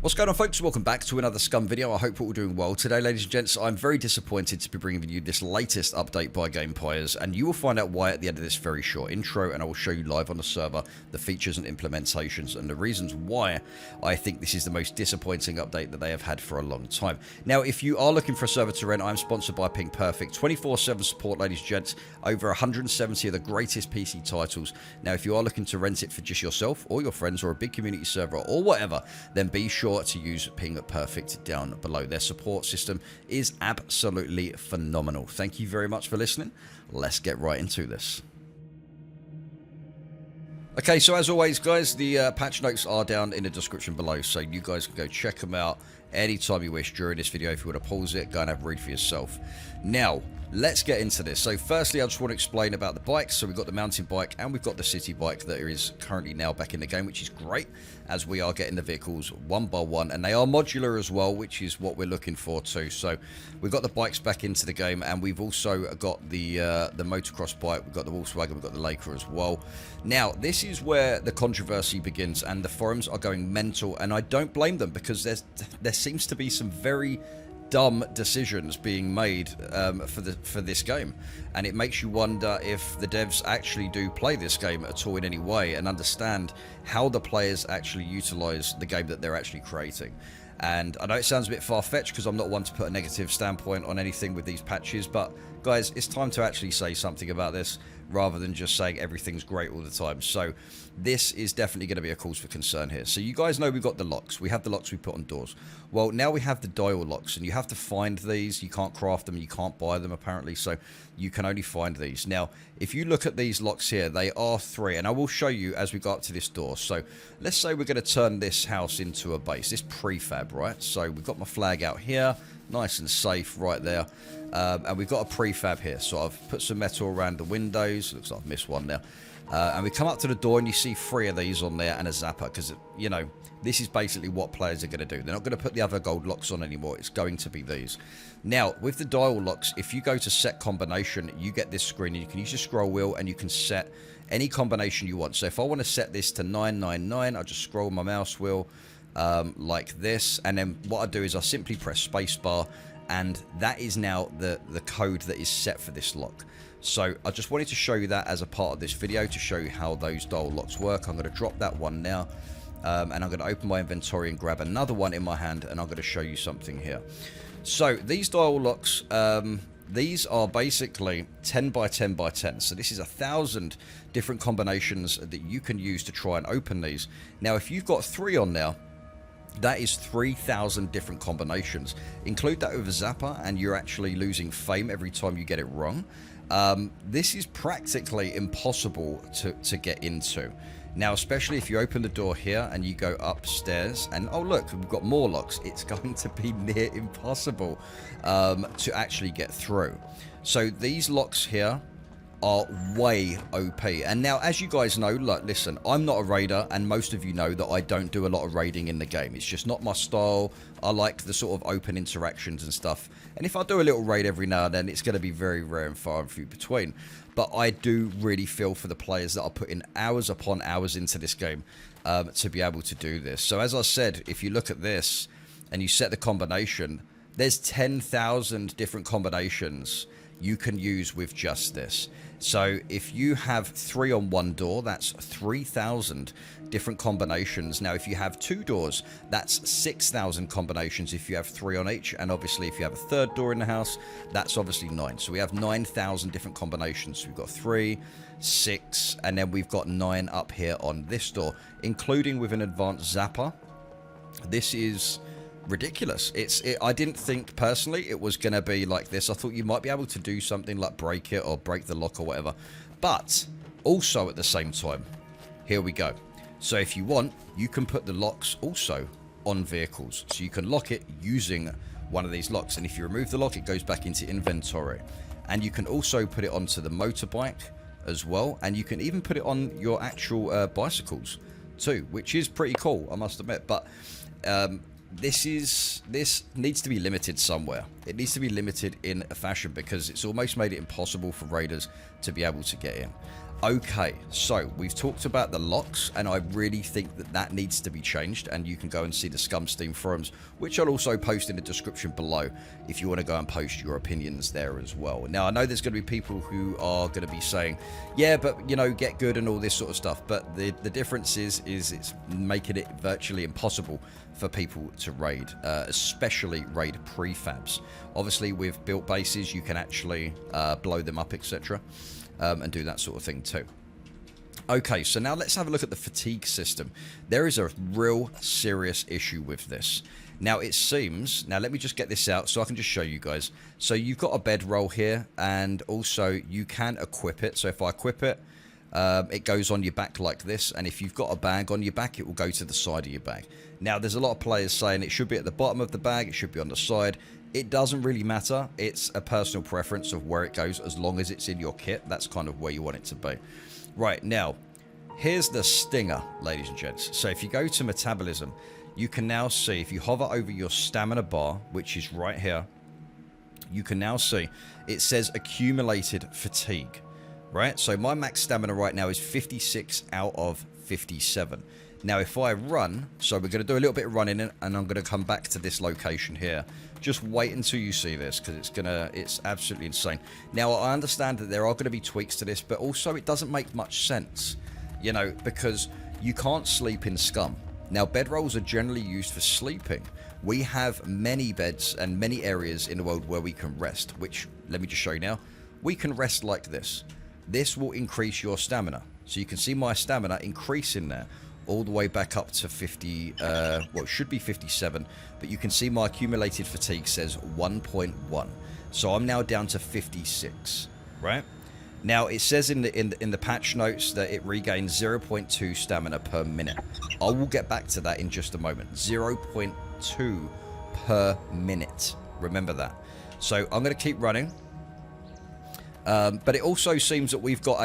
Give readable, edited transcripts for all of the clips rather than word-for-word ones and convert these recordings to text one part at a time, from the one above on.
What's going on, folks? Welcome back to another SCUM video. I hope we're all doing well. Today, ladies and gents, I'm very disappointed to be bringing you this latest update by Gamepires, and you will find out why at the end of this very short intro, and I will show you live on the server the features and implementations and the reasons why I think this is the most disappointing update that they have had for a long time. Now, if you are looking for a server to rent, I'm sponsored by Ping Perfect. 24/7 support, ladies and gents. Over 170 of the greatest PC titles. Now, if you are looking to rent it for just yourself or your friends or a big community server or whatever, then be sure to use Ping Perfect down below. Their support system is absolutely phenomenal. Thank you very much for listening. Let's get right into this. Okay, so as always, guys, the patch notes are down in the description below, so you guys can go check them out anytime you wish during this video. If you want to pause it, go and have a read for yourself. Now, let's get into this. So firstly, I just want to explain about the bikes. So we've got the mountain bike and we've got the city bike that is currently now back in the game, which is great, as we are getting the vehicles one by one, and they are modular as well, which is what we're looking for too. So we've got the bikes back into the game, and we've also got the motocross bike, we've got the Volkswagen, we've got the Laker as well. Now, this is where the controversy begins, and the forums are going mental, and I don't blame them, because there seems to be some very dumb decisions being made for this game, and it makes you wonder if the devs actually do play this game at all in any way and understand how the players actually utilize the game that they're actually creating. And I know it sounds a bit far-fetched, because I'm not one to put a negative standpoint on anything with these patches, but guys, it's time to actually say something about this rather than just saying everything's great all the time. So this is definitely going to be a cause for concern here. So you guys know we've got the locks. We have the locks we put on doors. Well, now we have the dial locks, and you have to find these. You can't craft them. You can't buy them, apparently. So you can only find these. Now, if you look at these locks here, they are 3, and I will show you as we go up to this door. So let's say we're going to turn this house into a base, this prefab, right? So we've got my flag out here, nice and safe right there. And we've got a prefab here, so I've put some metal around the windows. Looks like I've missed one now. And we come up to the door, and you see 3 of these on there and a zapper, because, you know, this is basically what players are going to do. They're not going to put the other gold locks on anymore. It's going to be these. Now, with the dial locks, if you go to set combination, you get this screen, and you can use your scroll wheel, and you can set any combination you want. So if I want to set this to 999, I just scroll my mouse wheel like this, and then what I do is I simply press spacebar, and that is now the code that is set for this lock. So I just wanted to show you that as a part of this video, to show you how those dial locks work. I'm going to drop that one now, and I'm going to open my inventory and grab another one in my hand, and I'm going to show you something here. So these dial locks, these are basically 10 by 10 by 10. So this is 1,000 different combinations that you can use to try and open these. Now, if you've got 3 on now, that is 3,000 different combinations. Include that with a zapper, and you're actually losing fame every time you get it wrong. This is practically impossible to get into. Now, especially if you open the door here and you go upstairs, and oh look, we've got more locks, it's going to be near impossible to actually get through. So these locks here are way OP. And now, as you guys know, look, listen, I'm not a raider, and most of you know that I don't do a lot of raiding in the game. It's just not my style. I like the sort of open interactions and stuff, and if I do a little raid every now and then, it's going to be very rare and far and few between. But I do really feel for the players that are putting hours upon hours into this game to be able to do this. So as I said, if you look at this and you set the combination, there's 10,000 different combinations you can use with just this. So if you have 3 on one door, that's 3,000 different combinations. Now, if you have 2 doors, that's 6,000 combinations if you have 3 on each. And obviously, if you have a 3rd door in the house, that's obviously 9. So we have 9,000 different combinations. So we've got 3, 6, and then we've got 9 up here on this door, including with an advanced zapper. This is ridiculous. I didn't think personally it was going to be like this. I thought you might be able to do something like break it or break the lock or whatever. But also at the same time, here we go. So if you want, you can put the locks also on vehicles. So you can lock it using one of these locks. And if you remove the lock, it goes back into inventory. And you can also put it onto the motorbike as well. And you can even put it on your actual bicycles too, which is pretty cool, I must admit. But this needs to be limited somewhere. It needs to be limited in a fashion, because it's almost made it impossible for raiders to be able to get in. Okay, so we've talked about the locks, and I really think that that needs to be changed, and you can go and see the SCUM Steam forums, which I'll also post in the description below if you want to go and post your opinions there as well. Now, I know there's going to be people who are going to be saying, yeah, but, you know, get good and all this sort of stuff, but the difference is it's making it virtually impossible for people to raid, especially raid prefabs. Obviously, with built bases, you can actually blow them up, etc., and do that sort of thing too. Okay, so now let's have a look at the fatigue system. There is a real serious issue with this. Now it seems, now let me just get this out so I can just show you guys. So you've got a bedroll here, and also you can equip it. So if I equip it, it goes on your back like this, and if you've got a bag on your back, it will go to the side of your bag. Now there's a lot of players saying it should be at the bottom of the bag, it should be on the side. It doesn't really matter. It's a personal preference of where it goes, as long as it's in your kit. That's kind of where you want it to be. Right, now, here's the stinger, ladies and gents. So if you go to metabolism, you can now see, if you hover over your stamina bar, which is right here, you can now see it says accumulated fatigue, right? So my max stamina right now is 56 out of 57. Now, if I run, so we're going to do a little bit of running, and I'm going to come back to this location here. Just wait until you see this, because it's absolutely insane. Now, I understand that there are going to be tweaks to this, but also it doesn't make much sense, you know, because you can't sleep in SCUM. Now, bedrolls are generally used for sleeping. We have many beds and many areas in the world where we can rest, which, let me just show you now. We can rest like this. This will increase your stamina. So you can see my stamina increasing there, all the way back up to 50, well, it should be 57, but you can see my accumulated fatigue says 1.1. So I'm now down to 56, right? Now, it says in the patch notes that it regains 0.2 stamina per minute. I will get back to that in just a moment. 0.2 per minute. Remember that. So I'm going to keep running. But it also seems that we've got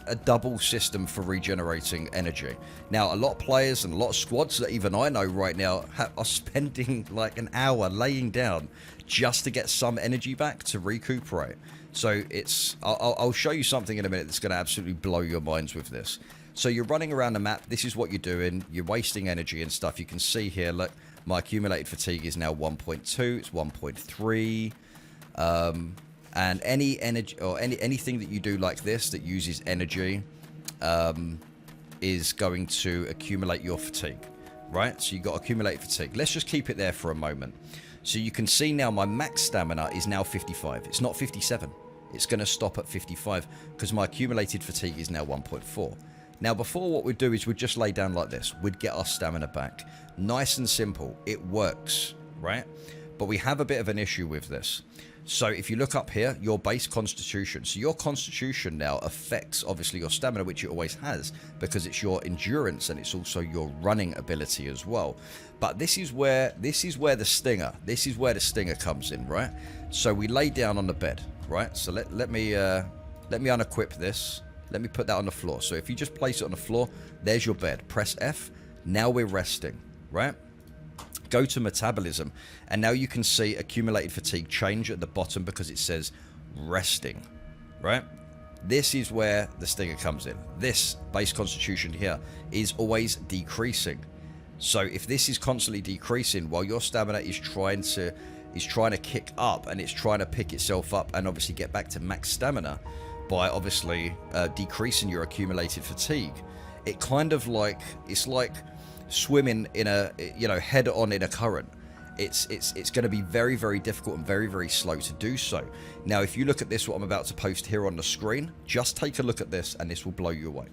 a double system for regenerating energy. Now, a lot of players and a lot of squads that even I know right now are spending like an hour laying down just to get some energy back to recuperate. So it's, I'll show you something in a minute that's going to absolutely blow your minds with this. So you're running around the map. This is what you're doing. You're wasting energy and stuff. You can see here, look, my accumulated fatigue is now 1.2. It's 1.3. And any energy or anything that you do like this that uses energy is going to accumulate your fatigue, right? So you've got accumulated fatigue. Let's just keep it there for a moment. So you can see now my max stamina is now 55. It's not 57. It's going to stop at 55 because my accumulated fatigue is now 1.4. Now, before, what we'd do is we'd just lay down like this. We'd get our stamina back. Nice and simple. It works, right? But we have a bit of an issue with this. So if you look up here, your base constitution. So your constitution now affects, obviously, your stamina, which it always has, because it's your endurance and it's also your running ability as well. But this is where the stinger comes in, right? So we lay down on the bed, right? So let me unequip this. Let me put that on the floor. So if you just place it on the floor, there's your bed. Press F. Now we're resting, right? Go to metabolism, and now you can see accumulated fatigue change at the bottom because it says resting, right? This is where the stinger comes in. This base constitution here is always decreasing. So if this is constantly decreasing while your stamina is trying to kick up and it's trying to pick itself up and obviously get back to max stamina by obviously decreasing your accumulated fatigue, it kind of like, it's like swimming in a, you know, head on in a current. It's going to be very, very difficult and very, very slow to do so. Now, if you look at this, what I'm about to post here on the screen, just take a look at this and this will blow you away.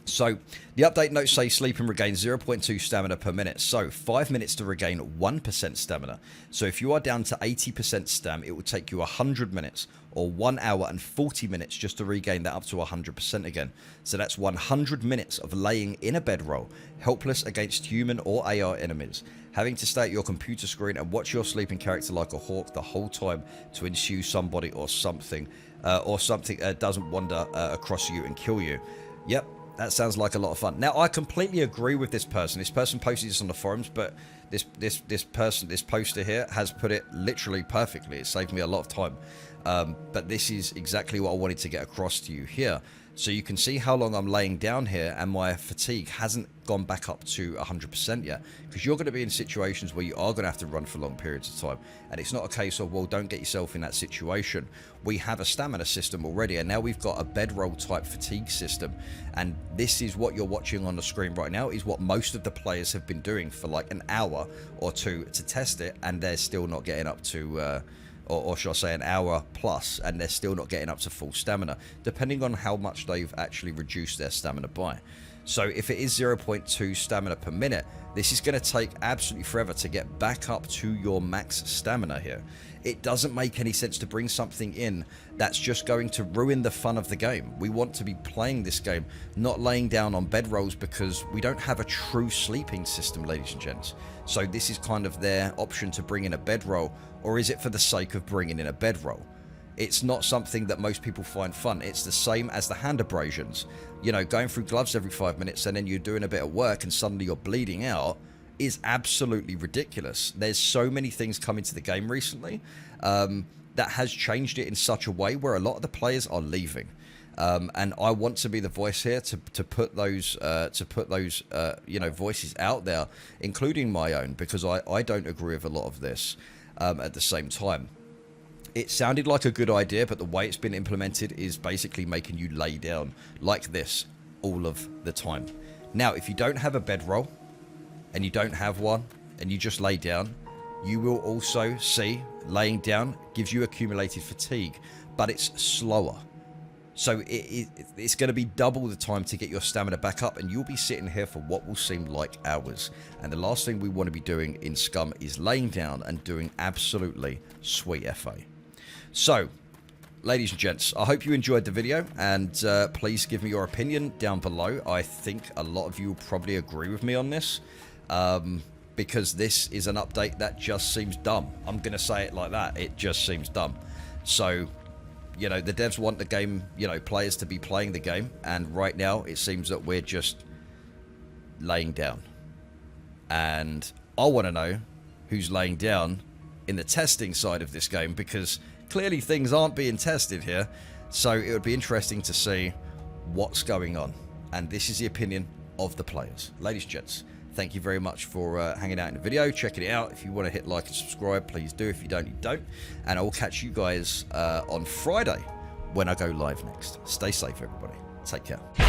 So the update notes say sleep and regain 0.2 stamina per minute. So 5 minutes to regain 1% stamina. So if you are down to 80% stam, it will take you 100 minutes or 1 hour and 40 minutes just to regain that up to 100% again. So that's 100 minutes of laying in a bedroll, helpless against human or AI enemies, having to stay at your computer screen and watch your sleeping character like a hawk the whole time to ensue somebody or something doesn't wander across you and kill you. Yep. That sounds like a lot of fun. Now, I completely agree with this person. This person posted this on the forums, but this poster here has put it literally perfectly. It saved me a lot of time. But this is exactly what I wanted to get across to you here. So you can see how long I'm laying down here, and my fatigue hasn't gone back up to 100% yet, because you're going to be in situations where you are going to have to run for long periods of time, and it's not a case of, well, don't get yourself in that situation. We have a stamina system already, and now we've got a bedroll type fatigue system, and this is what you're watching on the screen right now, is what most of the players have been doing for like an hour or two to test it, and they're still not getting up to or should I say an hour plus, and they're still not getting up to full stamina, depending on how much they've actually reduced their stamina by. So if it is 0.2 stamina per minute, this is going to take absolutely forever to get back up to your max stamina here. It doesn't make any sense to bring something in that's just going to ruin the fun of the game. We want to be playing this game, not laying down on bedrolls, because we don't have a true sleeping system, ladies and gents. So this is kind of their option to bring in a bedroll, or is it for the sake of bringing in a bedroll? It's not something that most people find fun. It's the same as the hand abrasions. You know, going through gloves every 5 minutes and then you're doing a bit of work and suddenly you're bleeding out is absolutely ridiculous. There's so many things coming to the game recently that has changed it in such a way where a lot of the players are leaving. And I want to be the voice here to put those you know, voices out there, including my own, because I don't agree with a lot of this at the same time. It sounded like a good idea, but the way it's been implemented is basically making you lay down like this all of the time. Now, if you don't have a bedroll and you don't have one and you just lay down, you will also see laying down gives you accumulated fatigue, but it's slower. So it's going to be double the time to get your stamina back up, and you'll be sitting here for what will seem like hours. And the last thing we want to be doing in SCUM is laying down and doing absolutely sweet FA. So, ladies and gents, I hope you enjoyed the video, and please give me your opinion down below. I think a lot of you will probably agree with me on this, because this is an update that just seems dumb. I'm going to say it like that. It just seems dumb. So, you know, the devs want the game, you know, players to be playing the game, and right now it seems that we're just laying down. And I want to know who's laying down in the testing side of this game, because clearly things aren't being tested here. So it would be interesting to see what's going on. And this is the opinion of the players. Ladies and gents, thank you very much for hanging out in the video, checking it out. If you want to hit like and subscribe, please do. If you don't, you don't. And I will catch you guys on Friday when I go live next. Stay safe, everybody. Take care.